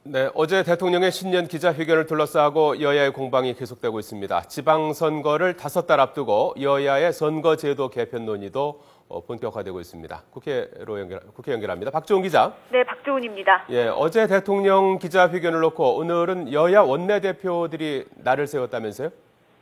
네, 어제 대통령의 신년 기자회견을 둘러싸고 여야의 공방이 계속되고 있습니다. 지방선거를 5달 앞두고 여야의 선거제도 개편 논의도 본격화되고 있습니다. 국회 연결합니다. 박주훈 기자. 네, 박주훈입니다. 예, 어제 대통령 기자회견을 놓고 오늘은 여야 원내대표들이 날을 세웠다면서요?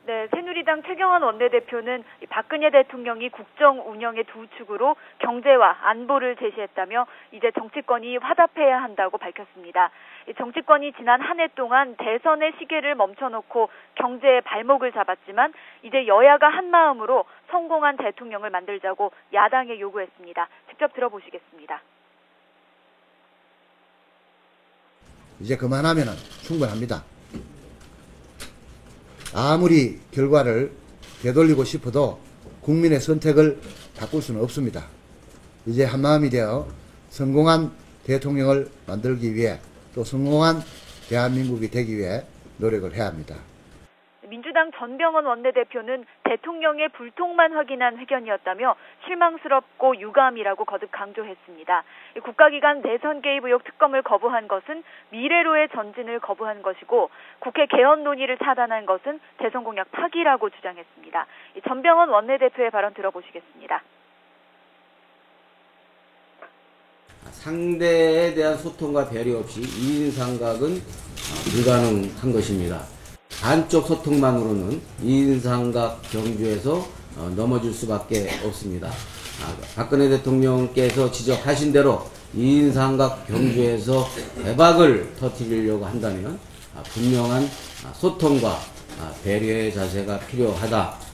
네, 새누리당 최경환 원내대표는 박근혜 대통령이 국정 운영의 두 축으로 경제와 안보를 제시했다며 이제 정치권이 화답해야 한다고 밝혔습니다. 정치권이 지난 한 해 동안 대선의 시계를 멈춰놓고 경제의 발목을 잡았지만 이제 여야가 한 마음으로 성공한 대통령을 만들자고 야당에 요구했습니다. 직접 들어보시겠습니다. 이제 그만하면 충분합니다. 아무리 결과를 되돌리고 싶어도 국민의 선택을 바꿀 수는 없습니다. 이제 한마음이 되어 성공한 대통령을 만들기 위해 또 성공한 대한민국이 되기 위해 노력을 해야 합니다. 민주당 전병헌 원내대표는 대통령의 불통만 확인한 회견이었다며 실망스럽고 유감이라고 거듭 강조했습니다. 국가기관 대선 개입 의혹 특검을 거부한 것은 미래로의 전진을 거부한 것이고 국회 개헌 논의를 차단한 것은 대선 공약 파기라고 주장했습니다. 전병헌 원내대표의 발언 들어보시겠습니다. 상대에 대한 소통과 배려 없이 이인상각은 불가능한 것입니다. 한쪽 소통만으로는 이인상각 경주에서 넘어질 수밖에 없습니다. 박근혜 대통령께서 지적하신 대로 이인상각 경주에서 대박을 터뜨리려고 한다면 분명한 소통과 배려의 자세가 필요하다.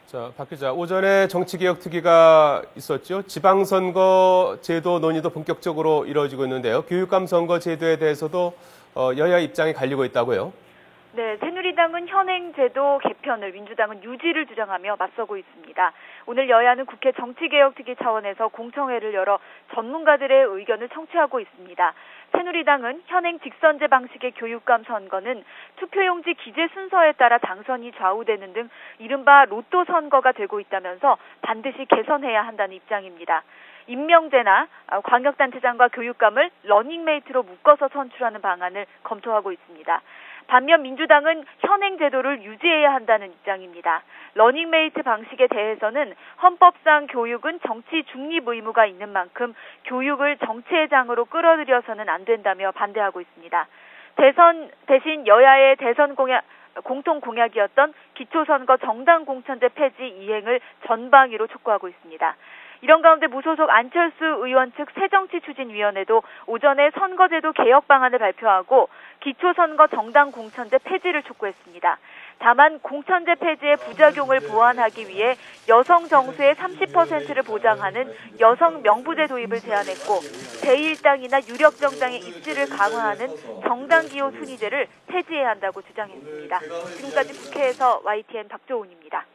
자, 박 기자, 오전에 정치개혁특위가 있었죠. 지방선거 제도 논의도 본격적으로 이루어지고 있는데요. 교육감 선거 제도에 대해서도 여야 입장이 갈리고 있다고요? 네, 새누리당은 현행제도 개편을, 민주당은 유지를 주장하며 맞서고 있습니다. 오늘 여야는 국회 정치개혁특위 차원에서 공청회를 열어 전문가들의 의견을 청취하고 있습니다. 새누리당은 현행 직선제 방식의 교육감 선거는 투표용지 기재 순서에 따라 당선이 좌우되는 등 이른바 로또 선거가 되고 있다면서 반드시 개선해야 한다는 입장입니다. 임명제나 광역단체장과 교육감을 러닝메이트로 묶어서 선출하는 방안을 검토하고 있습니다. 반면 민주당은 현행 제도를 유지해야 한다는 입장입니다. 러닝메이트 방식에 대해서는 헌법상 교육은 정치 중립 의무가 있는 만큼 교육을 정치의 장으로 끌어들여서는 안 된다며 반대하고 있습니다. 대신 여야의 대선 공통 공약이었던 기초선거 정당 공천제 폐지 이행을 전방위로 촉구하고 있습니다. 이런 가운데 무소속 안철수 의원 측 새정치추진위원회도 오전에 선거제도 개혁 방안을 발표하고 기초선거 정당 공천제 폐지를 촉구했습니다. 다만 공천제 폐지의 부작용을 보완하기 위해 여성 정수의 30%를 보장하는 여성 명부제 도입을 제안했고 제1당이나 유력 정당의 입지를 강화하는 정당 기호 순위제를 폐지해야 한다고 주장했습니다. 지금까지 국회에서 YTN 박조훈입니다.